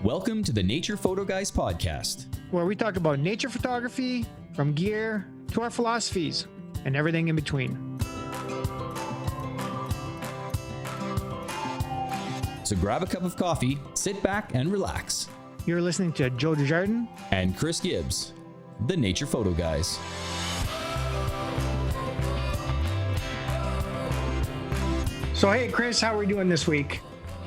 Welcome to the Nature Photo Guys podcast, where we talk about nature photography, from gear to our philosophies and everything in between. So grab a cup of coffee, sit back and relax. You're listening to Joe Desjardins and Chris Gibbs, the Nature Photo Guys. So hey Chris, how are we doing this week?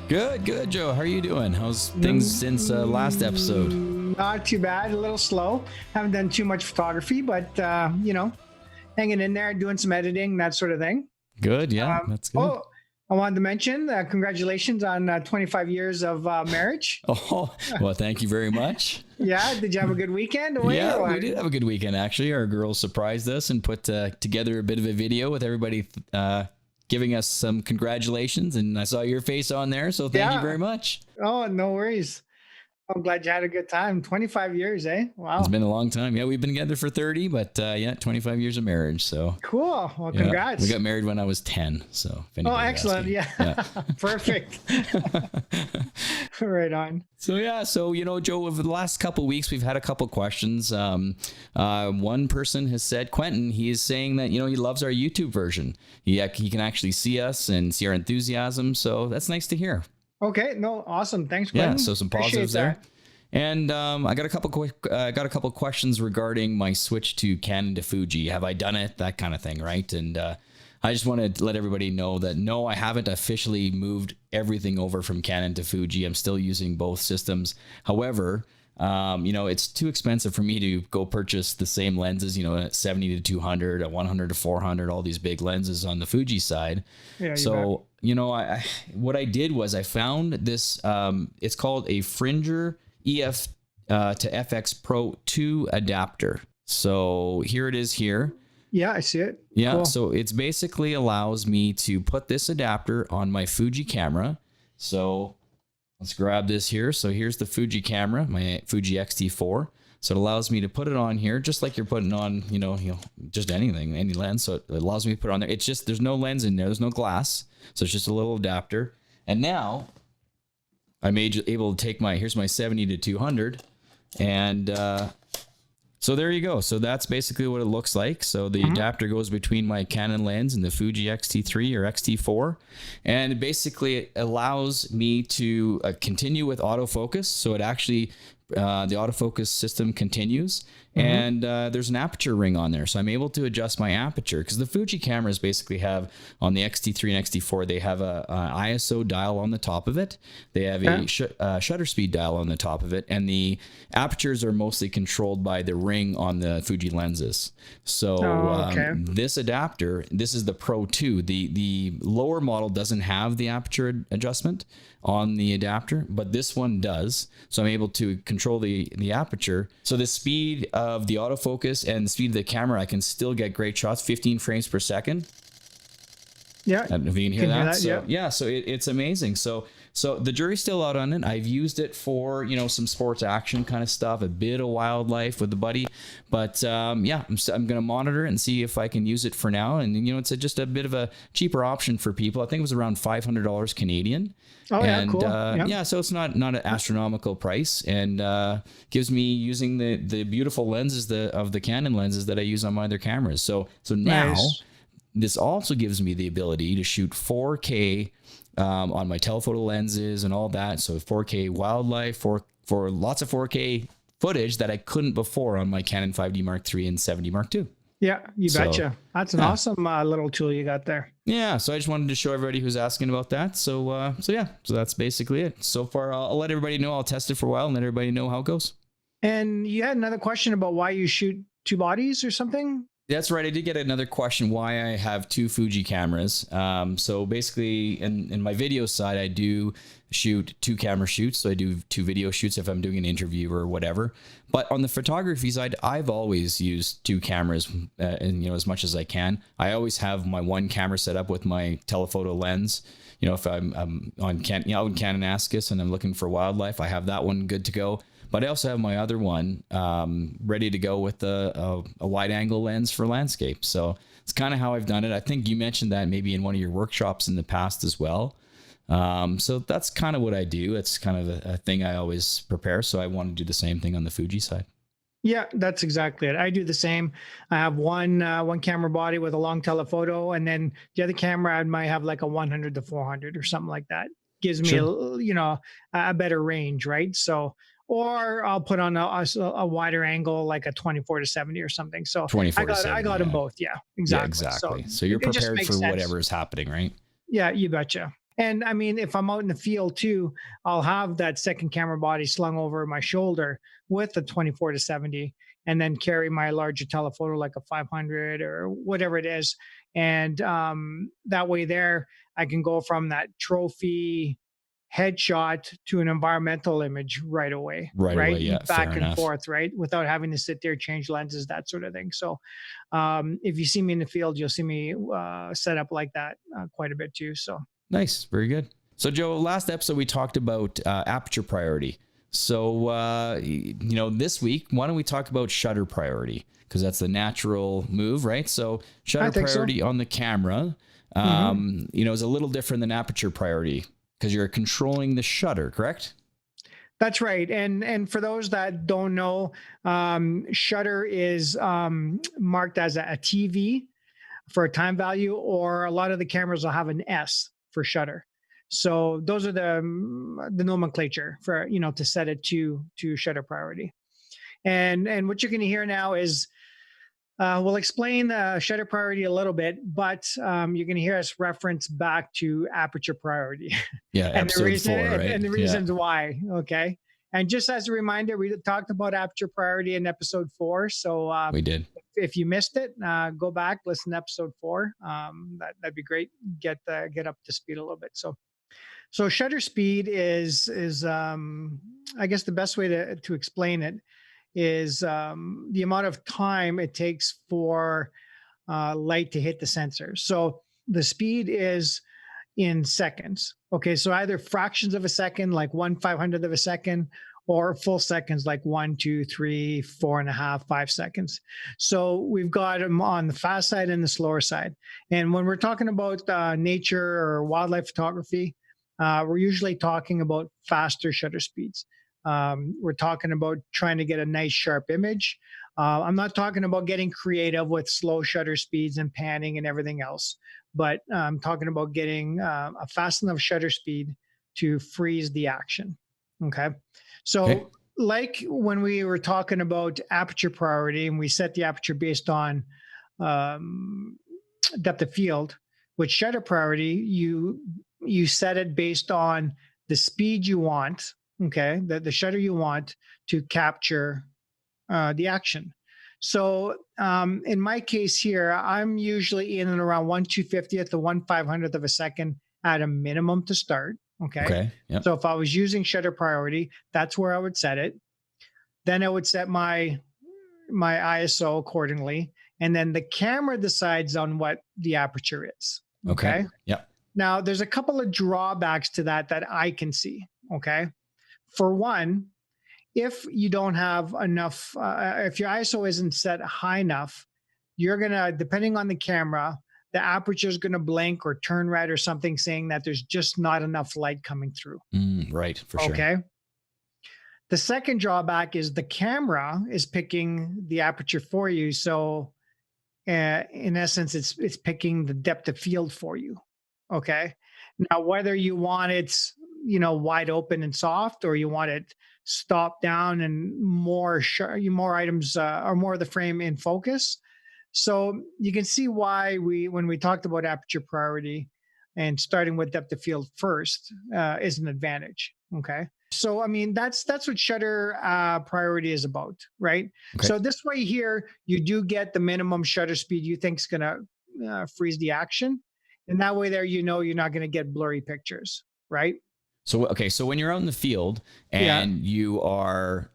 Good, Joe. How are you doing? How's things since last episode? Not too bad, a little slow. Haven't done too much photography, but hanging in there, doing some editing, that sort of thing. Good, yeah, that's good. Oh, I wanted to mention congratulations on 25 years of marriage. Oh, well, thank you very much. Yeah, did you have a good weekend? We did have a good weekend, actually. Our girls surprised us and put together a bit of a video with everybody giving us some congratulations, and I saw your face on there, so thank you very much. Oh, no worries. I'm glad you had a good time. 25 years, eh? Wow. It's been a long time. Yeah, we've been together for 30, but 25 years of marriage. So cool. Well, congrats. We got married when I was 10. So excellent. Yeah. Perfect. Right on. So, Joe, over the last couple of weeks, we've had a couple of questions. One person has said, Quentin, he is saying that, he loves our YouTube version. He can actually see us and see our enthusiasm. So that's nice to hear. Okay. No, awesome. Thanks, Quentin. Yeah. So some positives there. And I got a couple questions regarding my switch to Canon to Fuji. Have I done it? That kind of thing, right? And I just wanted to let everybody know that no, I haven't officially moved everything over from Canon to Fuji. I'm still using both systems. However, it's too expensive for me to go purchase the same lenses, a 70 to 200, a 100 to 400, all these big lenses on the Fuji side. Yeah, so, what I did was I found this, it's called a Fringer EF to FX Pro 2 adapter. So here it is here. Yeah, I see it. Yeah, cool. So it's basically allows me to put this adapter on my Fuji camera. So let's grab this here. So here's the Fuji camera, my Fuji X-T4. So it allows me to put it on here, just like you're putting on, just anything, any lens. So it allows me to put it on there. It's just, there's no lens in there. There's no glass. So it's just a little adapter. And now I'm able to take here's my 70 to 200. And so there you go. So that's basically what it looks like. So the adapter goes between my Canon lens and the Fuji X-T3 or X-T4. And it basically allows me to continue with autofocus. So it actually, the autofocus system continues. And there's an aperture ring on there. So I'm able to adjust my aperture because the Fuji cameras basically have on the X-T3 and X-T4, they have a ISO dial on the top of it. They have a shutter speed dial on the top of it. And the apertures are mostly controlled by the ring on the Fuji lenses. So this adapter, this is the Pro 2. The lower model doesn't have the aperture adjustment on the adapter, but this one does. So I'm able to control the aperture. So the speed of the autofocus and the speed of the camera, I can still get great shots, 15 frames per second. Yeah. If you can hear that. So, so it's amazing. So the jury's still out on it. I've used it for, some sports action kind of stuff, a bit of wildlife with the buddy. But I'm going to monitor it and see if I can use it for now. And, it's just a bit of a cheaper option for people. I think it was around $500 Canadian. Oh, and, cool. So it's not an astronomical price, and gives me using the beautiful lenses of the Canon lenses that I use on my other cameras. So now nice. This also gives me the ability to shoot 4K on my telephoto lenses and all that. So 4K wildlife, for lots of 4K footage that I couldn't before on my Canon 5D Mark III and 70 Mark II. Yeah, you betcha. That's an awesome little tool you got there. Yeah, so I just wanted to show everybody who's asking about that. So that's basically it. So far, I'll let everybody know. I'll test it for a while and let everybody know how it goes. And you had another question about why you shoot two bodies or something? That's right. I did get another question why I have two Fuji cameras. So basically, in my video side, I do shoot two camera shoots. So I do two video shoots if I'm doing an interview or whatever. But on the photography side, I've always used two cameras, as much as I can. I always have my one camera set up with my telephoto lens. If I'm on Canon Ascus and I'm looking for wildlife, I have that one good to go. But I also have my other one ready to go with a wide angle lens for landscape. So it's kind of how I've done it. I think you mentioned that maybe in one of your workshops in the past as well. So that's kind of what I do. It's kind of a thing I always prepare. So I want to do the same thing on the Fuji side. Yeah, that's exactly it. I do the same. I have one camera body with a long telephoto, and then the other camera I might have like a 100 to 400 or something like that. Gives me Sure. a better range, right? So, or I'll put on a wider angle, like a 24 to 70 or something. So 24 to I 70. got them Yeah. both. Yeah, Yeah, exactly. So exactly. So you're it just prepared makes for sense. whatever is happening, right? Yeah, you betcha. And I mean, if I'm out in the field too, I'll have that second camera body slung over my shoulder with a 24 to 70, and then carry my larger telephoto like a 500 or whatever it is. And that way, there, I can go from that trophy headshot to an environmental image right away, Right right? away. Yeah. Fair Back and enough. forth, right? Without having to sit there, change lenses, that sort of thing. So, if you see me in the field, you'll see me set up like that quite a bit too. So, Nice. Very good. So, Joe, last episode we talked about aperture priority. So, this week, why don't we talk about shutter priority? Because that's the natural move, right? So, shutter I think so. priority on the camera, is a little different than aperture priority because you're controlling the shutter, correct? That's right. And for those that don't know, shutter is marked as a TV for a time value, or a lot of the cameras will have an S for shutter. So those are the nomenclature for to set it to shutter priority. And what you're going to hear now is we'll explain shutter priority a little bit, but you're going to hear us reference back to aperture priority. Yeah, and the episode reason 4, right? and the Yeah, reasons why. Okay. And just as a reminder, we talked about aperture priority in episode 4. So we did. if you missed it, go back, listen to episode 4. That'd be great. Get up to speed a little bit. So shutter speed is I guess the best way to explain it is the amount of time it takes for light to hit the sensor. So the speed is in seconds. Okay, so either fractions of a second, like 1/500th of a second, or full seconds, like 1, 2, 3, 4.5, 5 seconds. So we've got them on the fast side and the slower side. And when we're talking about nature or wildlife photography, we're usually talking about faster shutter speeds. We're talking about trying to get a nice sharp image. I'm not talking about getting creative with slow shutter speeds and panning and everything else, but I'm talking about getting a fast enough shutter speed to freeze the action. Okay. So, Okay. like when we were talking about aperture priority, and we set the aperture based on um, depth of field, with shutter priority, you set it based on the speed you want, okay, the shutter you want to capture the action. So in my case here, I'm usually in and around 1/250th to 1/500th of a second at a minimum to start. Okay. Okay. Yep. So if I was using shutter priority, that's where I would set it. Then I would set my ISO accordingly. And then the camera decides on what the aperture is. Okay. Yep. Now, there's a couple of drawbacks to that I can see. Okay. For one, if you don't have enough, if your ISO isn't set high enough, you're going to, depending on the camera, the aperture is going to blink or turn red or something, saying that there's just not enough light coming through. Right. For sure. Okay. The second drawback is the camera is picking the aperture for you. So, in essence, it's picking the depth of field for you. Okay. Now, whether you want it, wide open and soft, or you want it stop down and more items or more of the frame in focus. So you can see why when we talked about aperture priority and starting with depth of field first is an advantage. Okay. So, I mean, that's what shutter priority is about, right? Okay. So this way here, you do get the minimum shutter speed you think is going to freeze the action. And that way there, you're not going to get blurry pictures, right? So, okay. So when you're out in the field and you are,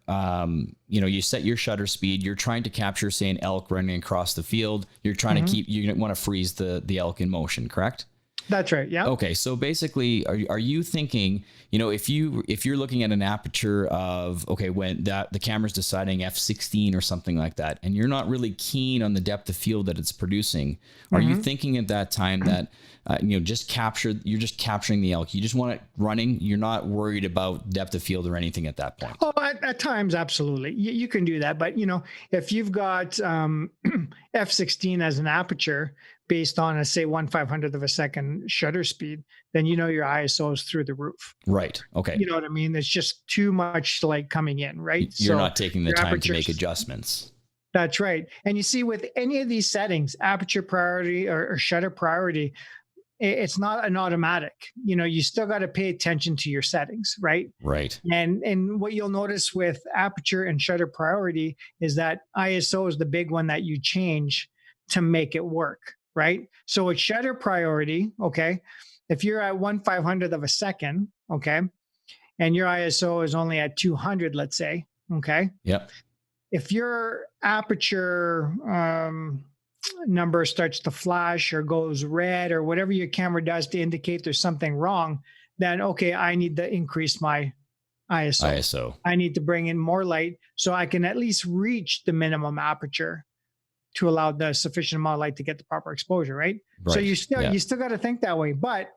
you set your shutter speed, you're trying to capture, say, an elk running across the field. You're trying to you want to freeze the elk in motion, correct? That's right. Yeah. Okay, so basically, are you thinking, if you're looking at an aperture of, okay, when the camera's deciding f16 or something like that, and you're not really keen on the depth of field that it's producing, are you thinking at that time that you're just capturing the elk, you just want it running, you're not worried about depth of field or anything at that point? Oh, at times, absolutely. You can do that. But, if you've got f16 as an aperture based on, say, 1/500th of a second shutter speed, then your ISO is through the roof. Right. Okay. You know what I mean? There's just too much light coming in, right? You're not taking the your time to aperture- make adjustments. That's right. And you see, with any of these settings, aperture priority or shutter priority, it's not an automatic. You still got to pay attention to your settings, right? Right. And what you'll notice with aperture and shutter priority is that ISO is the big one that you change to make it work, right? So with shutter priority, okay, if you're at 1/500th of a second, okay, and your ISO is only at 200, let's say, okay, Yep. if your aperture number starts to flash or goes red or whatever your camera does to indicate there's something wrong, then okay, I need to increase my ISO. I need to bring in more light so I can at least reach the minimum aperture to allow the sufficient amount of light to get the proper exposure, right? So you still got to think that way. But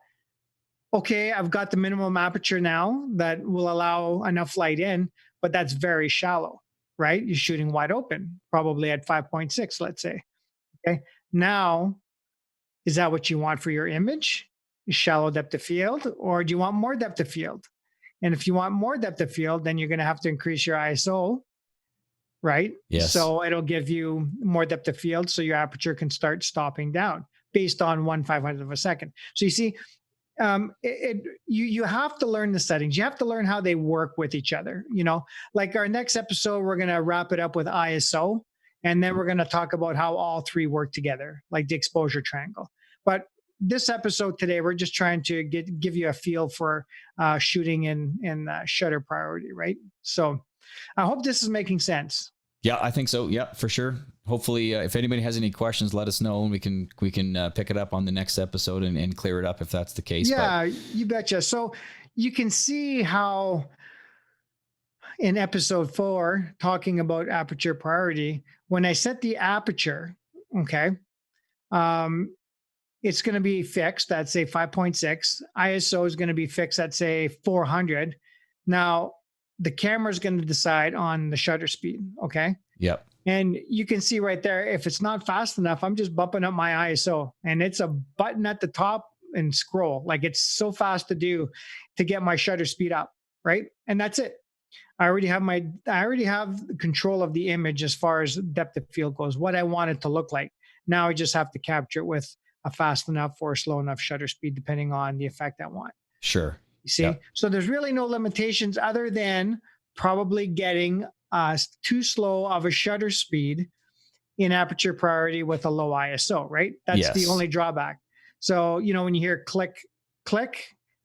okay, I've got the minimum aperture now that will allow enough light in, but that's very shallow, right? You're shooting wide open, probably at 5.6, let's say. Okay. Now, is that what you want for your image? Shallow depth of field, or do you want more depth of field? And if you want more depth of field, then you're going to have to increase your ISO, right? Yes. So it'll give you more depth of field, so your aperture can start stopping down based on 1/500th of a second. So you see, you have to learn the settings. You have to learn how they work with each other. Like our next episode, we're going to wrap it up with ISO. And then we're going to talk about how all three work together, like the exposure triangle. But this episode today, we're just trying to give you a feel for shooting in shutter priority, right? So I hope this is making sense. Yeah, I think so. Yeah, for sure. Hopefully, if anybody has any questions, let us know, and we can pick it up on the next episode and clear it up if that's the case. Yeah, you betcha. So you can see how in episode 4, talking about aperture priority, when I set the aperture, okay, it's going to be fixed at, say, 5.6. ISO is going to be fixed at, say, 400. Now, the camera is going to decide on the shutter speed, okay? Yep. And you can see right there, if it's not fast enough, I'm just bumping up my ISO. And it's a button at the top and scroll. Like, it's so fast to do to get my shutter speed up, right? And that's it. I already have control of the image as far as depth of field goes, what I want it to look like. Now I just have to capture it with a fast enough or slow enough shutter speed, depending on the effect I want. Sure. You see? So there's really no limitations other than probably getting too slow of a shutter speed in aperture priority with a low ISO, right? That's the only drawback. So, when you hear click,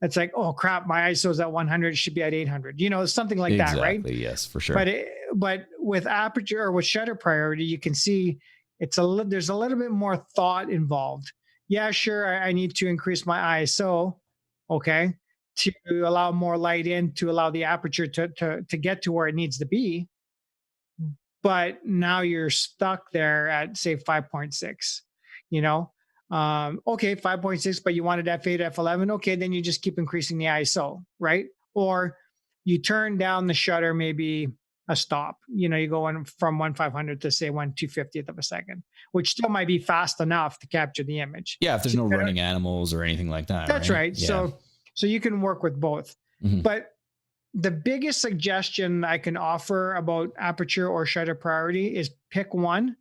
it's like, oh crap, my ISO is at 100, it should be at 800. Something like that, right? Exactly. Yes, for sure. But with aperture or with shutter priority, you can see there's a little bit more thought involved. Yeah, sure, I need to increase my ISO, okay, to allow more light in, to allow the aperture to get to where it needs to be. But now you're stuck there at, say, 5.6, okay, 5.6, but you wanted f8, f11. Okay, then you just keep increasing the ISO, right? Or you turn down the shutter, maybe a stop. You go in from 1/500 to, say, 1/250th of a second, which still might be fast enough to capture the image. Yeah, if there's no running animals or anything like that. That's right. Yeah. So you can work with both. Mm-hmm. But the biggest suggestion I can offer about aperture or shutter priority is pick one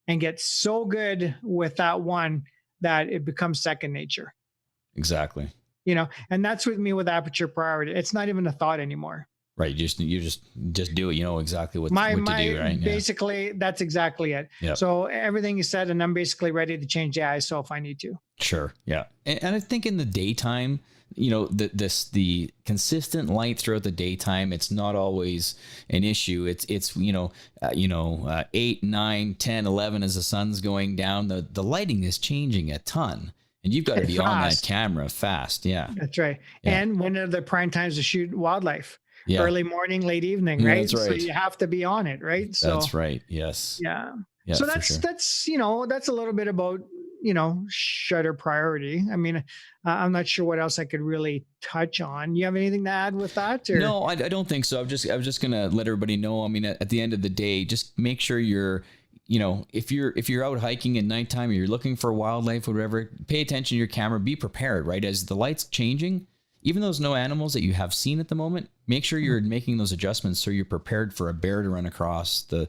and get so good with that one that it becomes second nature. Exactly. And that's with me with aperture priority. It's not even a thought anymore. Right. You just do it. Exactly what to do, right? Basically, that's exactly it. Yep. So everything is said, and I'm basically ready to change the ISO if I need to. Sure. Yeah. And I think in the daytime, the consistent light throughout the daytime, it's not always an issue. It's 8, 9, 10, 11 as the sun's going down, the lighting is changing a ton. And you've got to be on that Fast. camera fast. Yeah. That's right. Yeah. And when are the prime times to shoot wildlife? Yeah. Early morning, late evening, Yeah, right? that's So right. you have to be on it, right? So That's right. Yes. yeah. Yeah, So for sure. that's that's a little bit about shutter priority. I mean, I'm not sure what else I could really touch on. You have anything to add with that, or? No, I don't think so. I was just gonna let everybody know. I mean, at the end of the day, just make sure you're, if you're out hiking at nighttime, or you're looking for wildlife, or whatever, pay attention to your camera. Be prepared, right? As the light's changing, even those no animals that you have seen at the moment, make sure you're making those adjustments so you're prepared for a bear to run across the,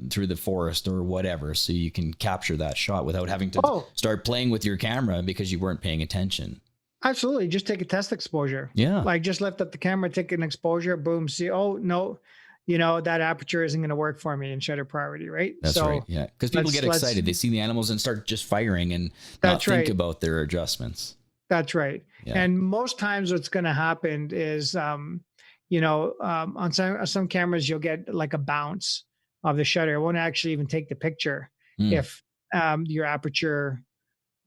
through the forest or whatever, so you can capture that shot without having to start playing with your camera because you weren't paying attention. Absolutely. Just take a test exposure. Yeah. Like just lift up the camera, take an exposure, boom, see, oh, no, that aperture isn't going to work for me in shutter priority, right? That's right. Yeah. Because people get excited. They see the animals and start just firing and not think about their adjustments. That's right. Yeah. And most times what's going to happen is, on some cameras, you'll get like a bounce of the shutter. It won't actually even take the picture if your aperture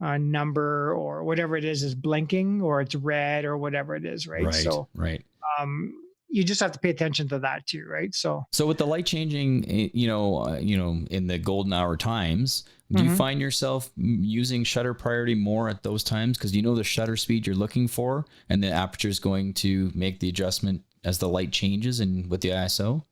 number or whatever it is blinking, or it's red, or whatever it is, right? So you just have to pay attention to that too, right? So with the light changing, in the golden hour times, do you find yourself using shutter priority more at those times because the shutter speed you're looking for, and the aperture is going to make the adjustment as the light changes and with the ISO?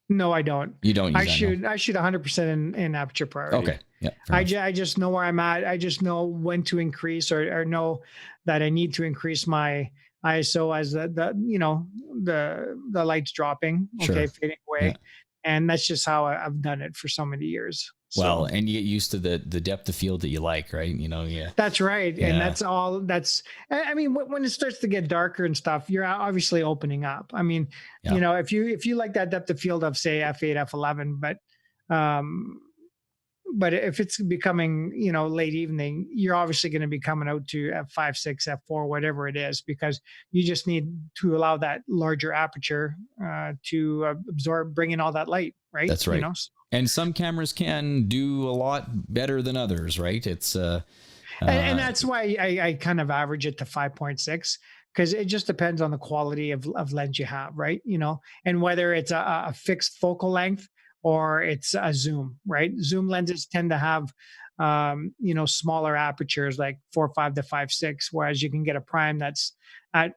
No, I don't. You don't use I shoot 100% in aperture priority. Okay. Yeah. I just know where I'm at. I just know when to increase, or know that I need to increase my ISO as the light's dropping, fading away. Yeah. And that's just how I've done it for so many years. Well, and you get used to the depth of field that you like, right? Yeah. That's right. Yeah. And I mean, when it starts to get darker and stuff, you're obviously opening up. I mean, if you like that depth of field of, say, f8, f11, but if it's becoming, late evening, you're obviously going to be coming out to f5, 6, f4, whatever it is, because you just need to allow that larger aperture to bring in all that light, right? That's right. And some cameras can do a lot better than others, right? It's and that's why I kind of average it to 5.6, because it just depends on the quality of lens you have, right? And whether it's a fixed focal length or it's a zoom, right? Zoom lenses tend to have, smaller apertures like 4.5 to 5.6, whereas you can get a prime that's at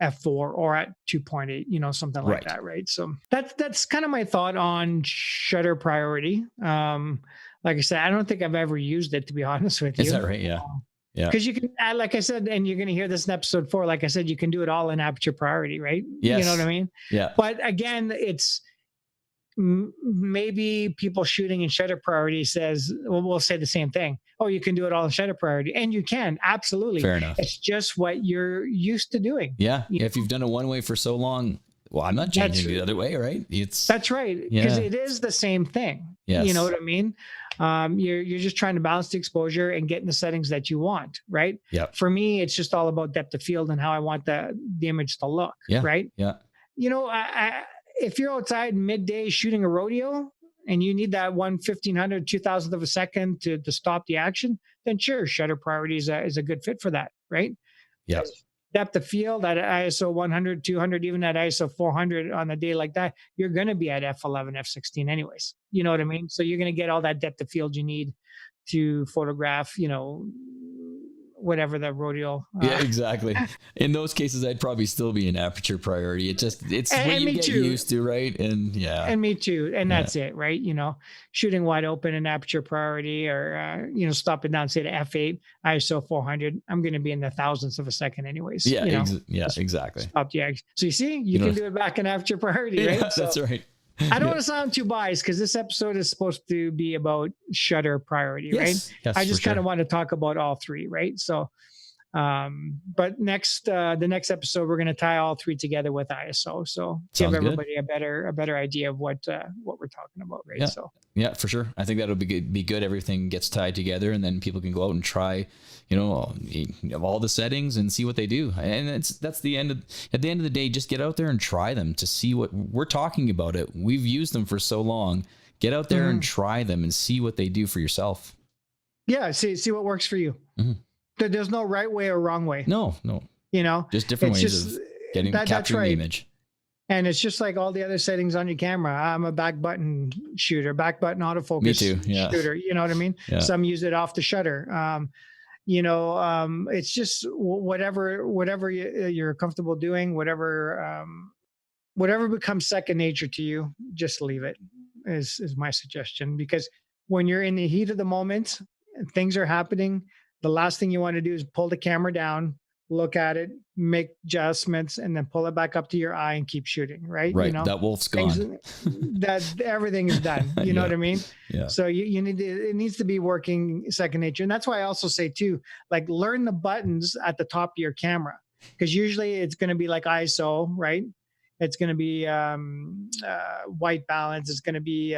f4 or at 2.8, something like that, right? So that's kind of my thought on shutter priority. Like I said, I don't think I've ever used it, to be honest with you. Is that right? Yeah. Yeah. Because you can, like I said, and you're going to hear this in episode 4, like I said, you can do it all in aperture priority, right? Yes. You know what I mean? Yeah. But again, it's maybe people shooting in shutter priority we'll say the same thing. Oh, you can do it all in shutter priority, and you can, absolutely. Fair enough. It's just what you're used to doing. Yeah. If you've done it one way for so long, well, I'm not changing the other way, right? That's right. Because it is the same thing. Yes. You know what I mean? You're just trying to balance the exposure and get in the settings that you want, right? Yeah. For me, it's just all about depth of field and how I want the image to look, right? Yeah. If you're outside midday shooting a rodeo and you need that 1/1500, 2000th of a second to stop the action, then sure, shutter priority is a good fit for that, right? Yeah. Depth of field at ISO 100, 200, even at ISO 400 on a day like that, you're going to be at f11, f16 anyways. You know what I mean? So you're going to get all that depth of field you need to photograph, whatever the rodeo. Yeah, exactly. In those cases, I'd probably still be in aperture priority. It's what you get used to, right? And yeah. And me too. And that's it, right? Shooting wide open in aperture priority, or, stopping down, say to f8, ISO 400, I'm going to be in the thousandths of a second anyways. Yeah, exactly. Stop the action. So you see, you can do it back in aperture priority, right? Yeah, that's right. I don't want to sound too biased, because this episode is supposed to be about shutter priority, right? Yes, I just kind of want to talk about all three, right? So, but the next episode, we're going to tie all three together with ISO. So give everybody a better idea of what we're talking about, right? Yeah. So yeah, for sure. I think that'll be good. Everything gets tied together, and then people can go out and try, all the settings and see what they do. And at the end of the day, just get out there and try them to see what we're talking about. We've used them for so long. Get out there and try them and see what they do for yourself. Yeah. See what works for you. Mm-hmm. There's no right way or wrong way. No, just different ways of capturing the image. And it's just like all the other settings on your camera. I'm a back button shooter, back button autofocus Me too, yeah. shooter. You know what I mean? Yeah. Some use it off the shutter. It's just whatever you're comfortable doing, whatever becomes second nature to you, just leave it is my suggestion. Because when you're in the heat of the moment and things are happening, the last thing you want to do is pull the camera down, look at it, make adjustments, and then pull it back up to your eye and keep shooting. Right. Right. That wolf's gone. That everything is done. You know what I mean? Yeah. So it needs to be working second nature. And that's why I also say too, like learn the buttons at the top of your camera, because usually it's going to be like ISO, right? It's going to be white balance. It's going to be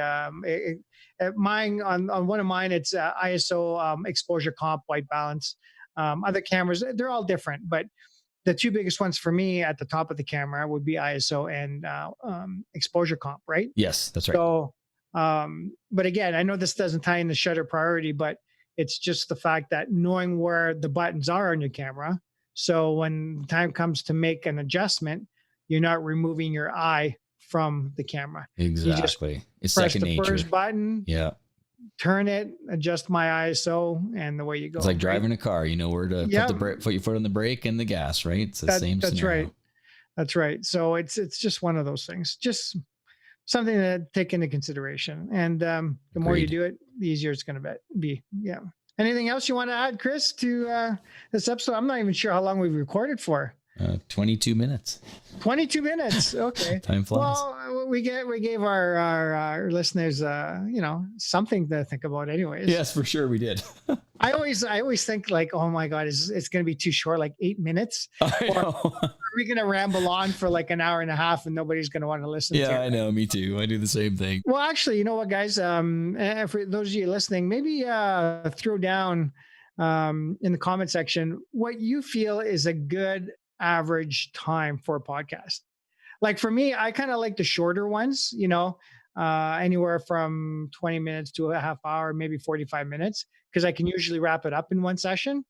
mine on one of mine. It's ISO exposure comp white balance. Other cameras, they're all different, but the two biggest ones for me at the top of the camera would be ISO and exposure comp, right? Yes, that's right. So, but again, I know this doesn't tie in the shutter priority, but it's just the fact that knowing where the buttons are on your camera. So when the time comes to make an adjustment, you're not removing your eye from the camera. Exactly. It's press second the nature. first button. Yeah. Turn it, adjust my ISO, and the way you go. It's like driving a car. You know where to put your foot on the brake and the gas, right? It's the same That's scenario. right. That's right. So it's just one of those things. Just something to take into consideration. And the more you do it, the easier it's going to be. Yeah. Anything else you want to add, Chris, to this episode? I'm not even sure how long we've recorded for. 22 minutes. 22 minutes. Okay. Time flies. Well, we gave our listeners, something to think about anyways. Yes, for sure. We did. I always think like, oh my God, it's going to be too short, like 8 minutes. I know. Or are we going to ramble on for like an hour and a half and nobody's going to want to listen to it? Yeah, I know. Me too. I do the same thing. Well, actually, you know what, guys? For those of you listening, maybe throw down in the comment section what you feel is a good average time for a podcast. Like for me, I kind of like the shorter ones, anywhere from 20 minutes to a half hour, maybe 45 minutes, because I can usually wrap it up in one session.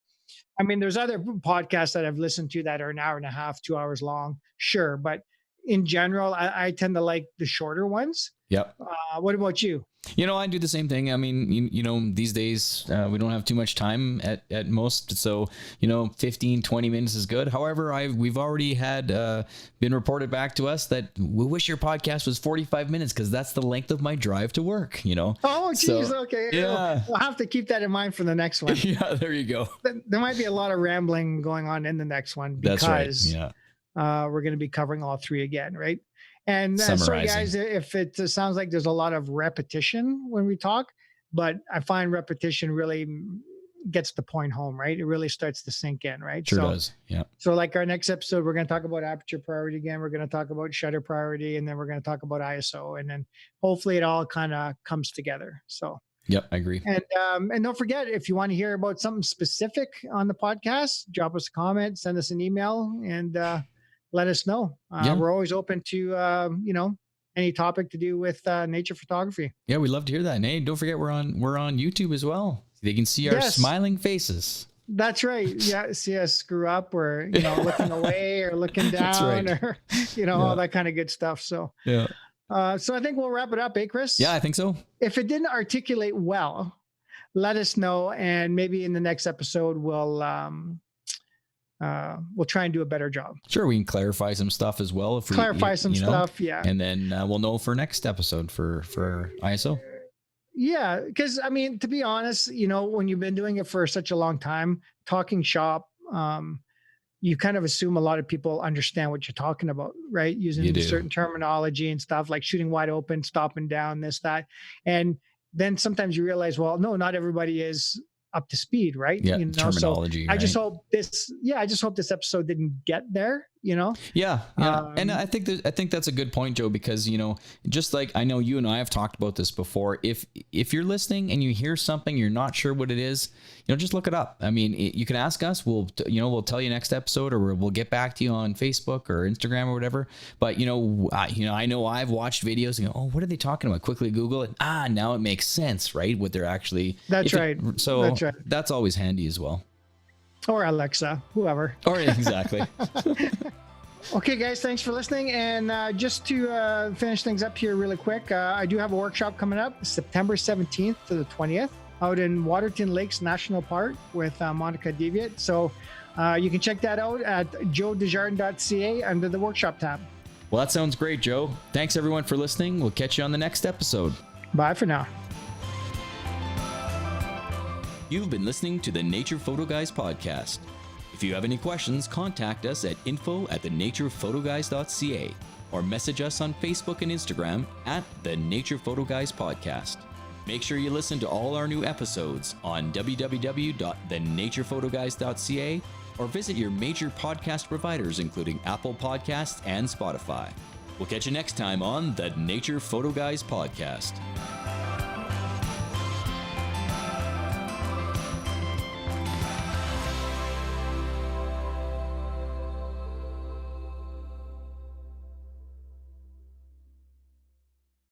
I mean, there's other podcasts that I've listened to that are an hour and a half, 2 hours long. Sure. But in general, I tend to like the shorter ones. Yep. What about you? I do the same thing. I mean, these days we don't have too much time at most. So, 15, 20 minutes is good. However, we've already had been reported back to us that we wish your podcast was 45 minutes because that's the length of my drive to work, Oh, geez. So, okay. Yeah. We'll have to keep that in mind for the next one. Yeah, there you go. There might be a lot of rambling going on in the next one because that's right. Yeah. We're going to be covering all three again, right? And sorry, guys, if it sounds like there's a lot of repetition when we talk, but I find repetition really gets the point home, right? It really starts to sink in, right? Sure does. Yeah. So like our next episode, we're going to talk about aperture priority again. We're going to talk about shutter priority, and then we're going to talk about ISO, and then hopefully it all kind of comes together. So. Yep, I agree. And don't forget, if you want to hear about something specific on the podcast, drop us a comment, send us an email, and let us know. We're always open to any topic to do with nature photography. Yeah, we love to hear that. And hey, don't forget we're on YouTube as well. They can see our smiling faces. That's right. Yeah, see us screw up or looking away or looking down or all that kind of good stuff. So yeah. So I think we'll wrap it up, Chris? Yeah, I think so. If it didn't articulate well, let us know, and maybe in the next episode we'll try and do a better job. Sure, we can clarify some stuff as well. If we clarify some stuff, yeah. And then we'll know for next episode for ISO. Yeah, because I mean, to be honest, when you've been doing it for such a long time, talking shop, you kind of assume a lot of people understand what you're talking about, right? Using certain terminology and stuff like shooting wide open, stopping down, this, that. And then sometimes you realize, well, no, not everybody is up to speed, right? Yeah, terminology. So I just hope this episode didn't get there, Yeah. And I think that's a good point, Joe, because, just like I know you and I have talked about this before, if you're listening and you hear something, you're not sure what it is, just look it up. I mean, you can ask us, we'll tell you next episode, or we'll get back to you on Facebook or Instagram or whatever. But, I know I've watched videos and go, oh, what are they talking about? Quickly Google it. Now it makes sense, right? What they're actually. That's right. So that's always handy as well. Or Alexa, whoever. Or exactly. Okay, guys, thanks for listening. And just to finish things up here really quick, I do have a workshop coming up September 17th to the 20th out in Waterton Lakes National Park with Monica Deviat. So you can check that out at joedesjardins.ca under the workshop tab. Well, that sounds great, Joe. Thanks, everyone, for listening. We'll catch you on the next episode. Bye for now. You've been listening to the Nature Photo Guys podcast. If you have any questions, contact us at info@thenaturephotoguys.ca or message us on Facebook and Instagram at the Nature Photo Guys Podcast. Make sure you listen to all our new episodes on www.thenaturephotoguys.ca or visit your major podcast providers, including Apple Podcasts and Spotify. We'll catch you next time on the Nature Photo Guys Podcast.